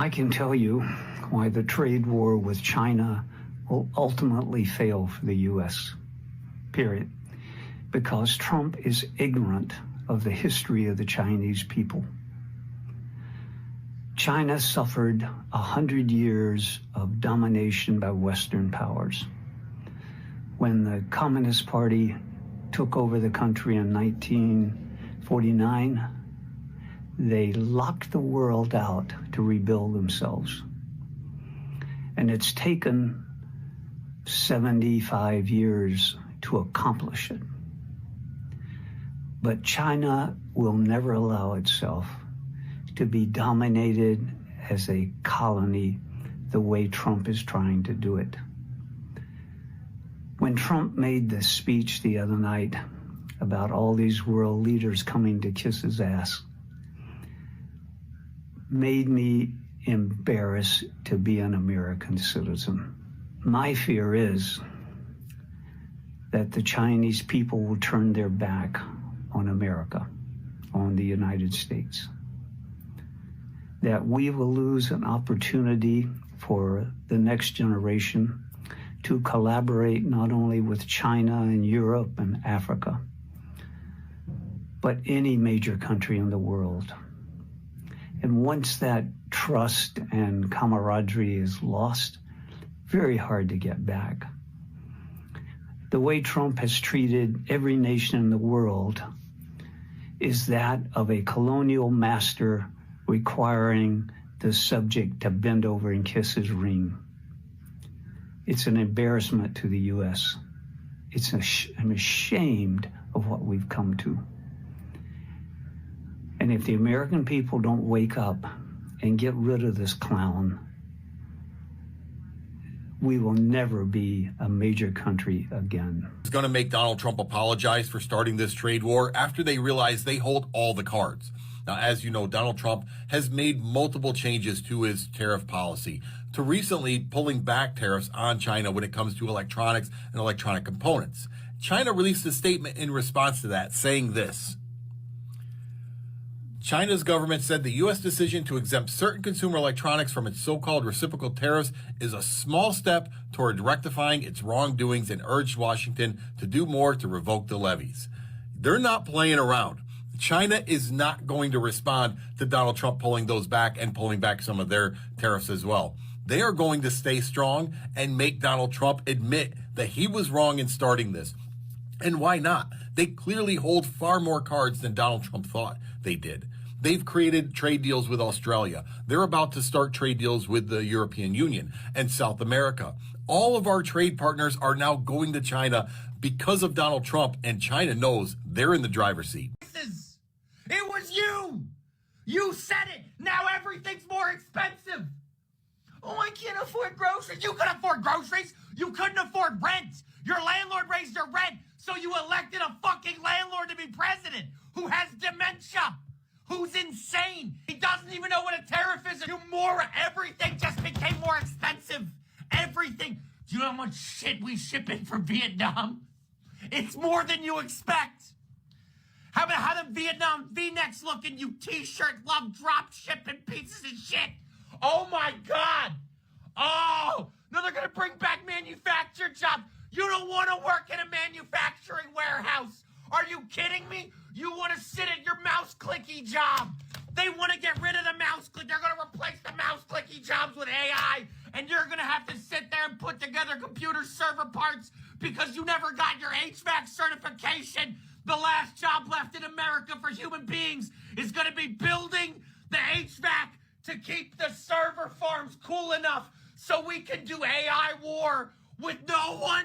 I can tell you why the trade war with China will ultimately fail for the U.S., period. Because Trump is ignorant of the history of the Chinese people. China suffered 100 years of domination by Western powers. When the Communist Party took over the country in 1949, they locked the world out to rebuild themselves. And it's taken 75 years to accomplish it. But China will never allow itself to be dominated as a colony the way Trump is trying to do it. When Trump made this speech the other night about all these world leaders coming to kiss his ass, made me embarrassed to be an American citizen. My fear is that the Chinese people will turn their back on America, on the United States. That we will lose an opportunity for the next generation to collaborate not only with China and Europe and Africa, but any major country in the world. And once that trust and camaraderie is lost, very hard to get back. The way Trump has treated every nation in the world is that of a colonial master requiring the subject to bend over and kiss his ring. It's an embarrassment to the U.S. I'm ashamed of what we've come to. And if the American people don't wake up and get rid of this clown, we will never be a major country again. It's going to make Donald Trump apologize for starting this trade war after they realize they hold all the cards. Now, as you know, Donald Trump has made multiple changes to his tariff policy, to recently pulling back tariffs on China when it comes to electronics and electronic components. China released a statement in response to that saying this: China's government said the U.S. decision to exempt certain consumer electronics from its so-called reciprocal tariffs is a small step toward rectifying its wrongdoings and urged Washington to do more to revoke the levies. They're not playing around. China is not going to respond to Donald Trump pulling those back and pulling back some of their tariffs as well. They are going to stay strong and make Donald Trump admit that he was wrong in starting this. And why not? They clearly hold far more cards than Donald Trump thought they did. They've created trade deals with Australia. They're about to start trade deals with the European Union and South America. All of our trade partners are now going to China because of Donald Trump, and China knows they're in the driver's seat. It was you! You said it! Now everything's more expensive! Oh, I can't afford groceries. You could afford groceries! You couldn't afford rent! Your landlord raised your rent, so you elected a fucking landlord to be president who has dementia! Who's insane? He doesn't even know what a tariff is. Everything just became more expensive. Everything. Do you know how much shit we ship in from Vietnam? It's more than you expect. How the Vietnam V-necks looking, you t-shirt love drop shipping pieces of shit? Oh my God. Oh, no, they're going to bring back manufactured jobs. You don't want to work in a manufacturing warehouse. Are you kidding me? You want to sit at your mouse clicky job. They want to get rid of the mouse click. They're going to replace the mouse clicky jobs with AI. And you're going to have to sit there and put together computer server parts because you never got your HVAC certification. The last job left in America for human beings is going to be building the HVAC to keep the server farms cool enough so we can do AI war with no one.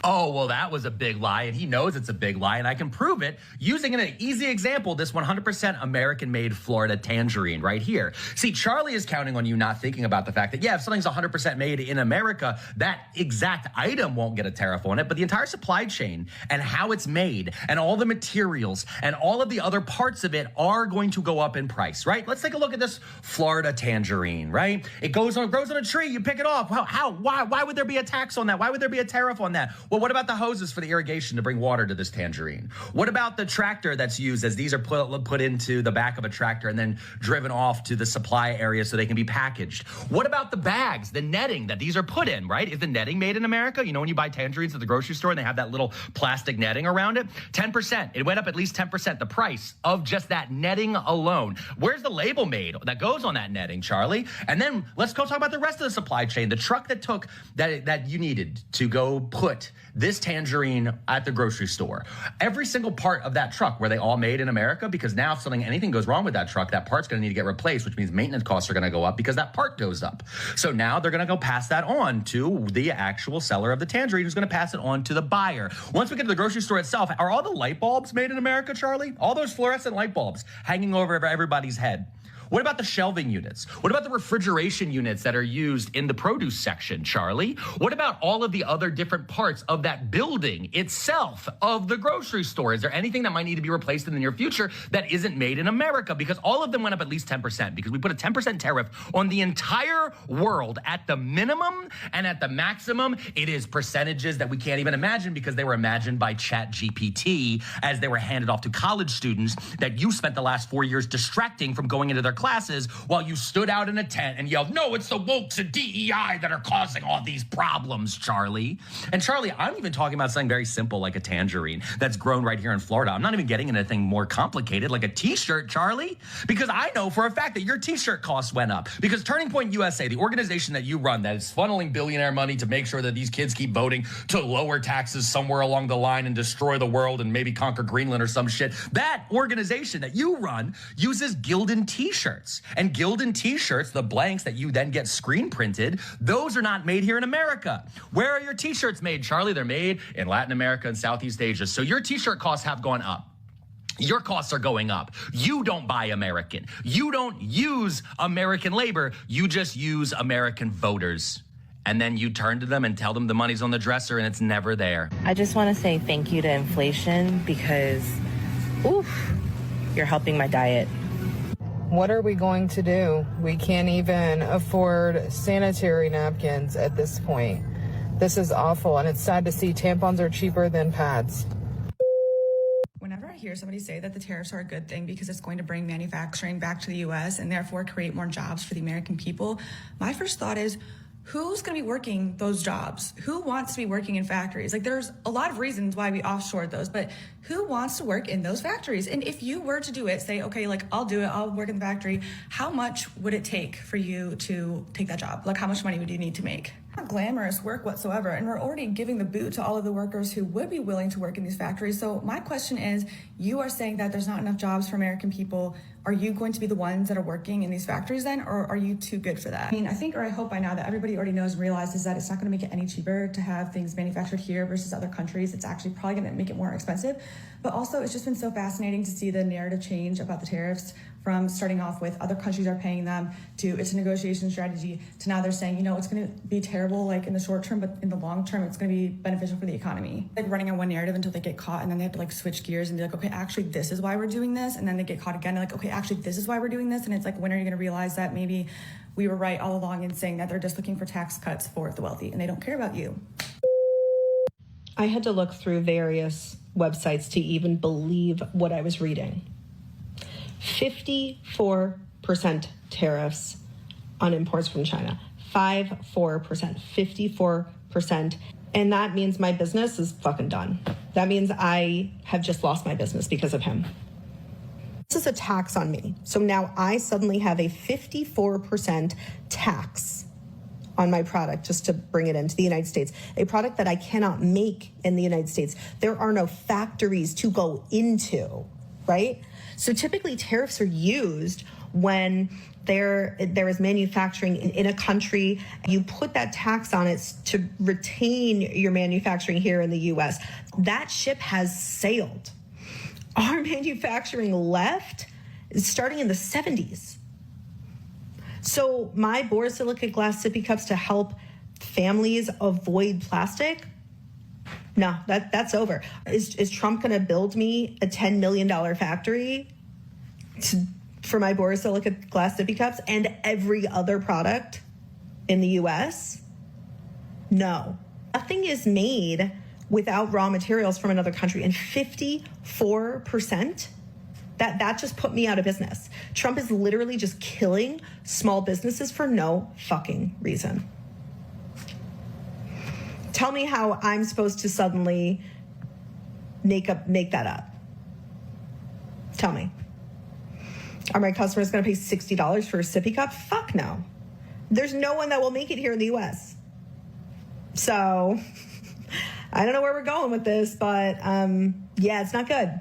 Oh, well, that was a big lie, and he knows it's a big lie, and I can prove it using an easy example, this 100% American-made Florida tangerine right here. See, Charlie is counting on you not thinking about the fact that, yeah, if something's 100% made in America, that exact item won't get a tariff on it, but the entire supply chain and how it's made and all the materials and all of the other parts of it are going to go up in price, right? Let's take a look at this Florida tangerine, right? It grows on a tree, you pick it off. Why would there be a tax on that? Why would there be a tariff on that? Well, what about the hoses for the irrigation to bring water to this tangerine? What about the tractor that's used as these are put into the back of a tractor and then driven off to the supply area so they can be packaged? What about the bags, the netting that these are put in, right? Is the netting made in America? You know, when you buy tangerines at the grocery store and they have that little plastic netting around it? 10%. It went up at least 10%, the price of just that netting alone. Where's the label made that goes on that netting, Charlie? And then let's go talk about the rest of the supply chain. The truck that took that you needed to go put this tangerine at the grocery store. Every single part of that truck, were they all made in America? Because now if anything goes wrong with that truck, that part's going to need to get replaced, which means maintenance costs are going to go up because that part goes up. So now they're going to go pass that on to the actual seller of the tangerine, who's going to pass it on to the buyer. Once we get to the grocery store itself, are all the light bulbs made in America, Charlie? All those fluorescent light bulbs hanging over everybody's head. What about the shelving units? What about the refrigeration units that are used in the produce section, Charlie? What about all of the other different parts of that building itself of the grocery store? Is there anything that might need to be replaced in the near future that isn't made in America? Because all of them went up at least 10% because we put a 10% tariff on the entire world at the minimum, and at the maximum, it is percentages that we can't even imagine because they were imagined by ChatGPT as they were handed off to college students that you spent the last 4 years distracting from going into their classes while you stood out in a tent and yelled, no, it's the wokes and DEI that are causing all these problems, Charlie. And Charlie, I'm even talking about something very simple like a tangerine that's grown right here in Florida. I'm not even getting into anything more complicated like a t-shirt, Charlie, because I know for a fact that your t-shirt costs went up because Turning Point USA, the organization that you run that is funneling billionaire money to make sure that these kids keep voting to lower taxes somewhere along the line and destroy the world and maybe conquer Greenland or some shit, that organization that you run uses Gildan t-shirts. And Gildan t-shirts, the blanks that you then get screen printed, those are not made here in America. Where are your t-shirts made, Charlie? They're made in Latin America and Southeast Asia. So your t-shirt costs have gone up. Your costs are going up. You don't buy American. You don't use American labor. You just use American voters. And then you turn to them and tell them the money's on the dresser and it's never there. I just want to say thank you to inflation because, oof, you're helping my diet. What are we going to do? We can't even afford sanitary napkins at this point. This is awful, and it's sad to see tampons are cheaper than pads. Whenever I hear somebody say that the tariffs are a good thing because it's going to bring manufacturing back to the U.S. and therefore create more jobs for the American people, my first thought is, who's going to be working those jobs? Who wants to be working in factories? Like, there's a lot of reasons why we offshored those, but who wants to work in those factories? And if you were to do it, say, okay, like, I'll do it, I'll work in the factory, how much would it take for you to take that job? Like, how much money would you need to make? Not glamorous work whatsoever, and we're already giving the boot to all of the workers who would be willing to work in these factories. So my question is, you are saying that there's not enough jobs for American people. Are you going to be the ones that are working in these factories then, or are you too good for that? I mean, I think, or I hope by now that everybody already knows and realizes that it's not going to make it any cheaper to have things manufactured here versus other countries. It's actually probably going to make it more expensive. But also, it's just been so fascinating to see the narrative change about the tariffs from starting off with other countries are paying them to it's a negotiation strategy to now they're saying, you know, it's going to be terrible like in the short term, but in the long term, it's going to be beneficial for the economy. Like running on one narrative until they get caught and then they have to like switch gears and be like, okay, actually, this is why we're doing this. And then they get caught again. And like, okay, actually, this is why we're doing this. And it's like, when are you going to realize that maybe we were right all along in saying that they're just looking for tax cuts for the wealthy and they don't care about you? I had to look through various websites to even believe what I was reading. 54% tariffs on imports from China. 54%. And that means my business is fucking done. That means I have just lost my business because of him. This is a tax on me. So now I suddenly have a 54% tax on my product just to bring it into the United States, a product that I cannot make in the United States. There are no factories to go into, right? So typically tariffs are used when there is manufacturing in a country. You put that tax on it to retain your manufacturing here in the US. That ship has sailed. Our manufacturing left starting in the 70s. So my borosilicate glass sippy cups to help families avoid plastic, no, that's over. Is Trump going to build me a $10 million factory for my borosilicate glass sippy cups and every other product in the U.S.? No. Nothing is made without raw materials from another country, and 54%, that just put me out of business. Trump is literally just killing small businesses for no fucking reason. Tell me how I'm supposed to suddenly make that up. Tell me. Are my customers going to pay $60 for a sippy cup? Fuck no. There's no one that will make it here in the US. So I don't know where we're going with this, but yeah, it's not good.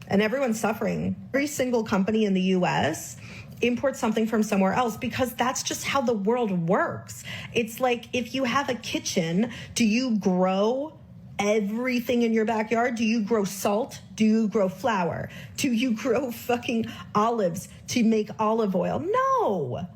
And everyone's suffering. Every single company in the US imports something from somewhere else because that's just how the world works. It's like if you have a kitchen, do you grow everything in your backyard? Do you grow salt? Do you grow flour? Do you grow fucking olives to make olive oil? No.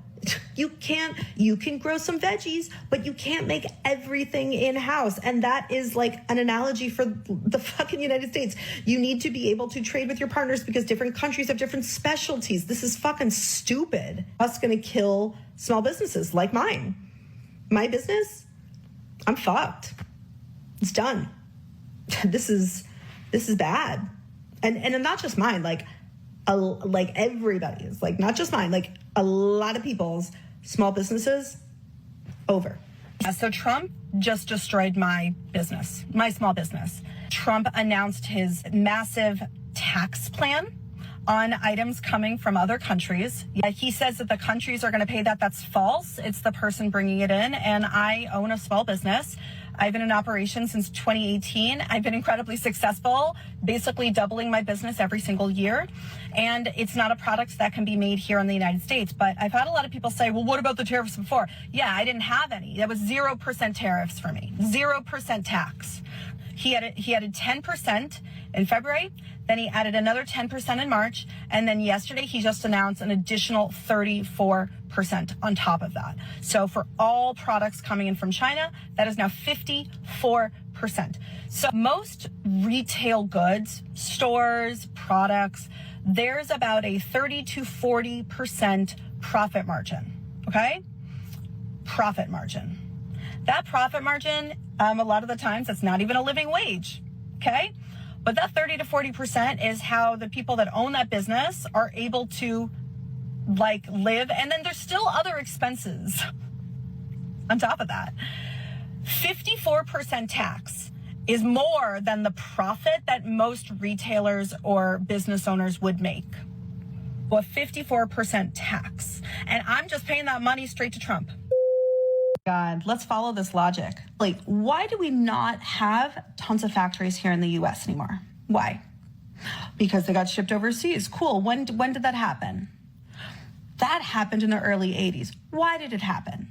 You can't. You can grow some veggies, but you can't make everything in-house. And that is like an analogy for the fucking United States. You need to be able to trade with your partners because different countries have different specialties. This is fucking stupid. Us gonna kill small businesses like mine. My business, I'm fucked. It's done. This is bad. And not just mine, like everybody's, like not just mine, like a lot of people's small businesses, over. So Trump just destroyed my business, my small business. Trump announced his massive tax plan on items coming from other countries. He says that the countries are going to pay that. That's false. It's the person bringing it in. And I own a small business. I've been in operation since 2018. I've been incredibly successful, basically doubling my business every single year. And it's not a product that can be made here in the United States. But I've had a lot of people say, well, what about the tariffs before? Yeah, I didn't have any. That was 0% tariffs for me, 0% tax. He added 10% in February, then he added another 10% in March, and then yesterday he just announced an additional 34% on top of that. So for all products coming in from China, that is now 54%. So most retail goods, stores, products, there's about a 30 to 40% profit margin, okay? Profit margin. That profit margin, a lot of the times, that's not even a living wage, okay? But that 30 to 40% is how the people that own that business are able to, like, live. And then there's still other expenses on top of that. 54% tax is more than the profit that most retailers or business owners would make. Well, 54% tax. And I'm just paying that money straight to Trump. God, let's follow this logic. Like, why do we not have tons of factories here in the US anymore? Why? Because they got shipped overseas. Cool. When did that happen? That happened in the early 80s. Why did it happen?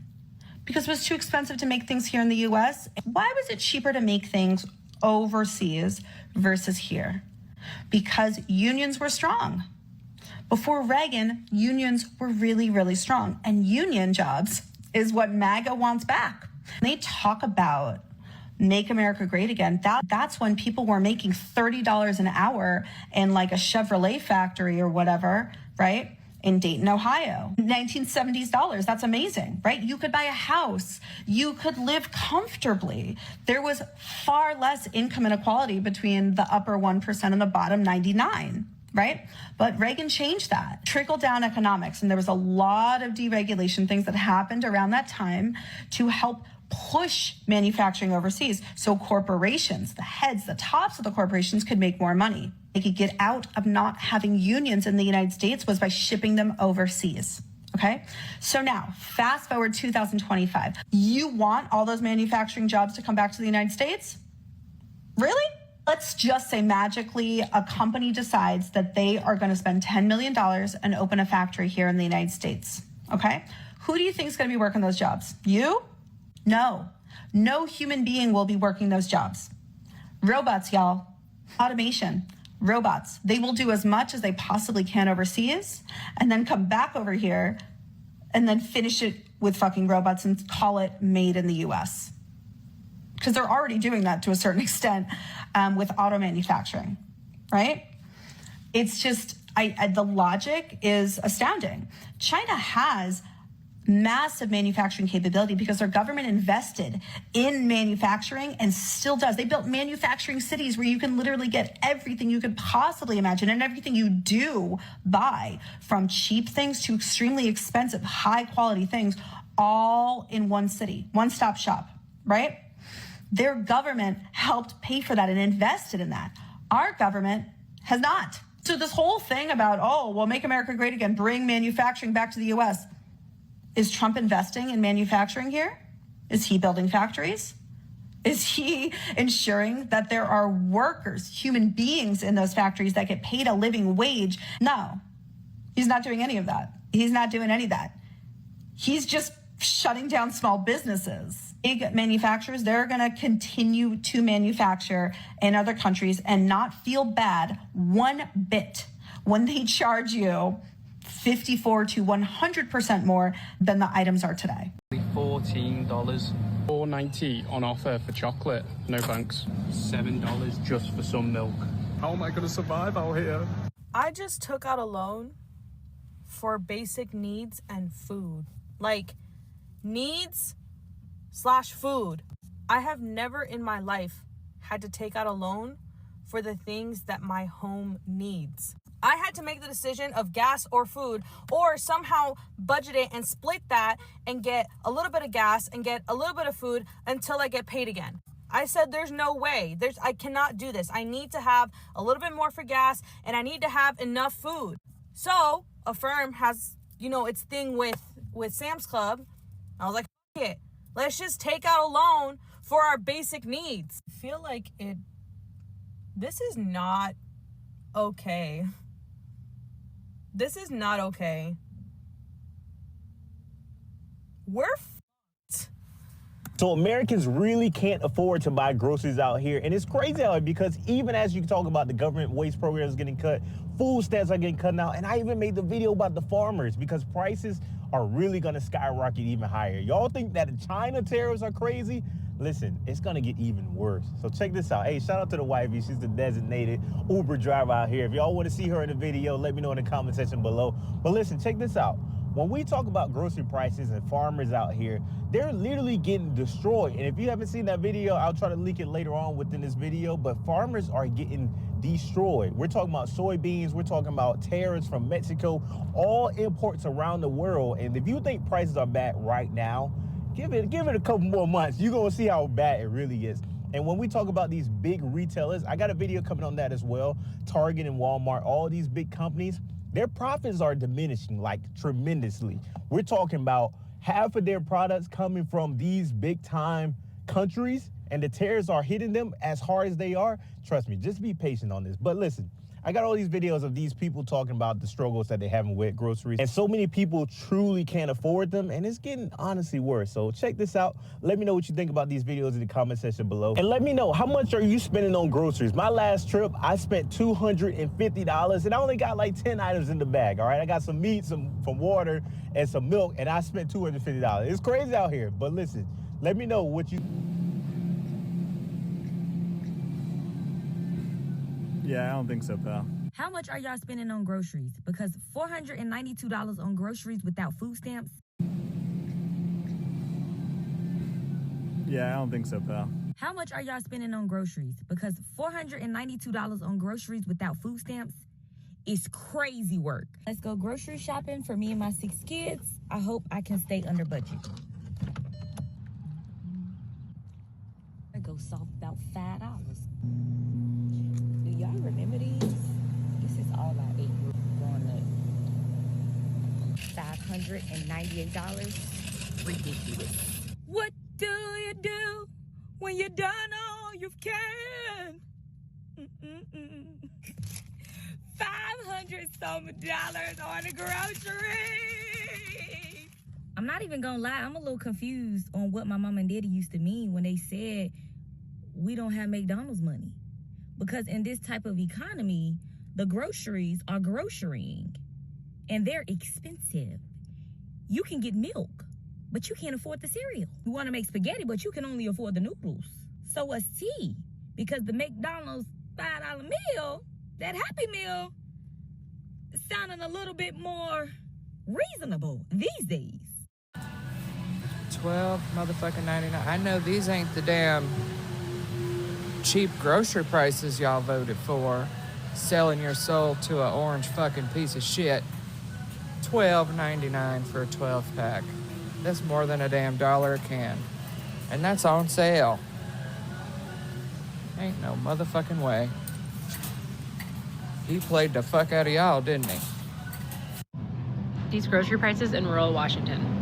Because it was too expensive to make things here in the US. Why was it cheaper to make things overseas versus here? Because unions were strong. Before Reagan, unions were really, really strong. And union jobs is what MAGA wants back. They talk about Make America Great Again. That's when people were making $30 an hour in like a Chevrolet factory or whatever, right? In Dayton, Ohio. 1970s dollars. That's amazing, right? You could buy a house. You could live comfortably. There was far less income inequality between the upper 1% and the bottom 99%. Right? But Reagan changed that. Trickle-down economics. And there was a lot of deregulation things that happened around that time to help push manufacturing overseas. So corporations, the heads, the tops of the corporations could make more money. They could get out of not having unions in the United States was by shipping them overseas. Okay? So now, fast forward 2025. You want all those manufacturing jobs to come back to the United States? Really? Let's just say magically a company decides that they are going to spend $10 million and open a factory here in the United States. Okay? Who do you think is going to be working those jobs? You? No. No human being will be working those jobs. Robots, y'all. Automation. Robots. They will do as much as they possibly can overseas and then come back over here and then finish it with fucking robots and call it made in the US. Because they're already doing that to a certain extent with auto manufacturing, right? It's just, the logic is astounding. China has massive manufacturing capability because their government invested in manufacturing and still does. They built manufacturing cities where you can literally get everything you could possibly imagine and everything you do buy, from cheap things to extremely expensive, high quality things, all in one city, one-stop shop, right? Their government helped pay for that and invested in that. Our government has not. So this whole thing about, oh, well, make America great again, bring manufacturing back to the US. Is Trump investing in manufacturing here? Is he building factories? Is he ensuring that there are workers, human beings in those factories that get paid a living wage? No, he's not doing any of that. He's not doing any of that. He's just shutting down small businesses. Big manufacturers, they're going to continue to manufacture in other countries and not feel bad one bit when they charge you 54 to 100% more than the items are today. $14. $4.90 on offer for chocolate. No thanks. $7 just for some milk. How am I going to survive out here? I just took out a loan for basic needs and food. Like, needs/food. I have never in my life had to take out a loan for the things that my home needs. I had to make the decision of gas or food, or somehow budget it and split that and get a little bit of gas and get a little bit of food until I get paid again. I said, there's no way. I cannot do this. I need to have a little bit more for gas and I need to have enough food. So Affirm has, its thing with Sam's Club. I was like, F it. Let's just take out a loan for our basic needs. I feel like this is not okay. This is not okay. We're f***ed. So Americans really can't afford to buy groceries out here. And it's crazy out here because even as you talk about the government waste programs getting cut, food stamps are getting cut out. And I even made the video about the farmers because prices are really going to skyrocket even higher. Y'all think that the China tariffs are crazy? Listen, it's going to get even worse. So check this out. Hey, shout out to the wifey. She's the designated Uber driver out here. If y'all want to see her in the video, let me know in the comment section below. But listen, check this out. When we talk about grocery prices and farmers out here, they're literally getting destroyed. And if you haven't seen that video, I'll try to link it later on within this video. But farmers are getting destroyed. We're talking about soybeans. We're talking about tariffs from Mexico, all imports around the world. And if you think prices are bad right now, give it a couple more months. You're going to see how bad it really is. And when we talk about these big retailers, I got a video coming on that as well. Target and Walmart, all these big companies, their profits are diminishing like tremendously. We're talking about half of their products coming from these big time countries, and the tariffs are hitting them as hard as they are. Trust me, just be patient on this. But listen, I got all these videos of these people talking about the struggles that they're having with groceries. And so many people truly can't afford them. And it's getting honestly worse. So check this out. Let me know what you think about these videos in the comment section below. And let me know, how much are you spending on groceries? My last trip, I spent $250 and I only got like 10 items in the bag. All right, I got some meat, some water, and some milk. And I spent $250. It's crazy out here. But listen, let me know what you... Yeah, I don't think so, pal. How much are y'all spending on groceries? Because $492 on groceries without food stamps. Yeah, I don't think so, pal. How much are y'all spending on groceries? Because $492 on groceries without food stamps is crazy work. Let's go grocery shopping for me and my 6 kids. I hope I can stay under budget. I go soft about $5. Do y'all remember these? This is all I ate growing up. $598. Ridiculous. What do you do when you're done all you can? $500-some on the groceries. I'm not even gonna lie, I'm a little confused on what my mom and daddy used to mean when they said we don't have McDonald's money. Because in this type of economy, the groceries are grocerying and they're expensive. You can get milk, but you can't afford the cereal. You want to make spaghetti, but you can only afford the noodles. So what's tea? Because the McDonald's $5 meal, that Happy Meal, is sounding a little bit more reasonable these days. $12.99. I know these ain't the damn cheap grocery prices y'all voted for. Selling your soul to an orange fucking piece of shit. $12.99 for a 12-pack. That's more than a damn $1 a can. And that's on sale. Ain't no motherfucking way. He played the fuck out of y'all, didn't he? These grocery prices in rural Washington.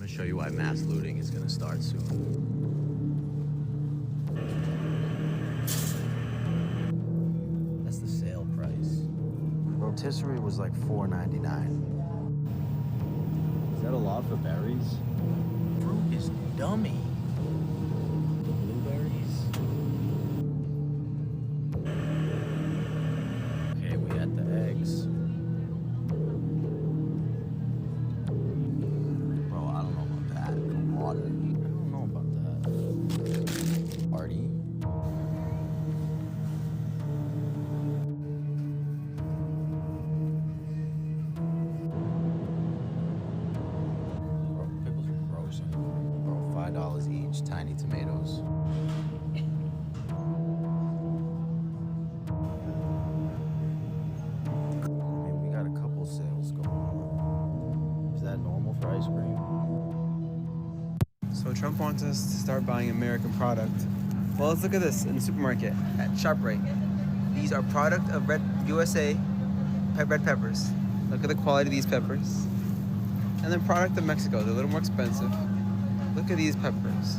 Show you why mass looting is gonna start soon. That's the sale price. Rotisserie was like $4.99. Is that a lot for berries? Fruit is dummy. Blueberries. Okay, we had the eggs. $5 each, tiny tomatoes. We got a couple sales going on. Is that normal for ice cream? So Trump wants us to start buying American product. Well, let's look at this in the supermarket at ShopRite. These are product of USA red peppers. Look at the quality of these peppers. And then product of Mexico, they're a little more expensive. Look at these peppers.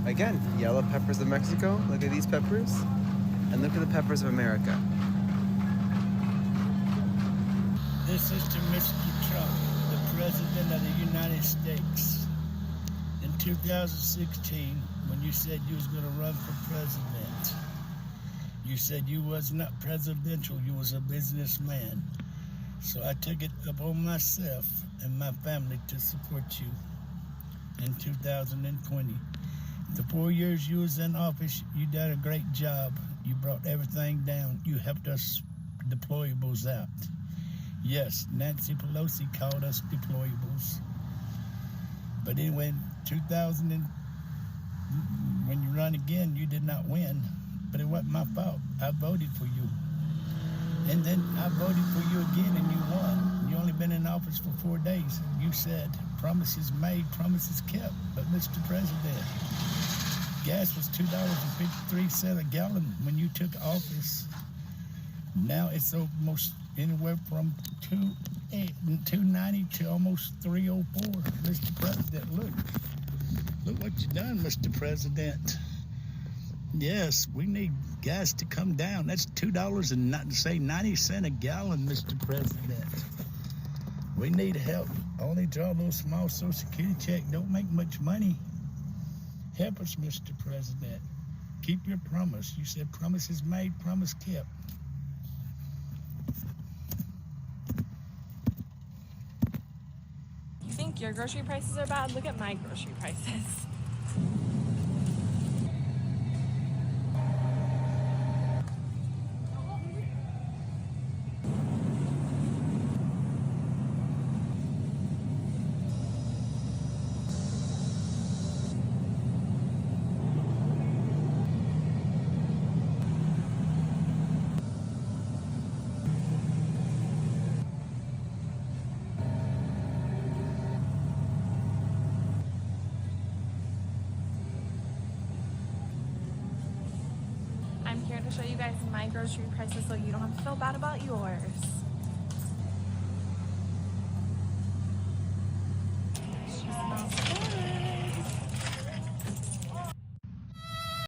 Again, yellow peppers of Mexico. Look at these peppers. And look at the peppers of America. This is to Mr. Trump, the President of the United States. In 2016, when you said you was going to run for president, you said you was not presidential, you was a businessman. So I took it upon myself and my family to support you in 2020. The 4 years you was in office, you did a great job. You brought everything down. You helped us deployables out. Yes, Nancy Pelosi called us deployables. But anyway, in 2000, when you run again, you did not win. But it wasn't my fault. I voted for you. And then I voted for you again and you won. You only been in office for 4 days. You said, promises made, promises kept. But Mr. President, gas was $2.53 a gallon when you took office. Now it's almost anywhere from $2.90 to almost $3.04. Mr. President, look what you done, Mr. President. Yes, we need gas to come down. That's $2.90 a gallon, Mr. President. We need help. Only draw those small Social Security check. Don't make much money. Help us, Mr. President. Keep your promise. You said promises made, promise kept. You think your grocery prices are bad? Look at my grocery prices. I'm here to show you guys my grocery prices so you don't have to feel bad about yours.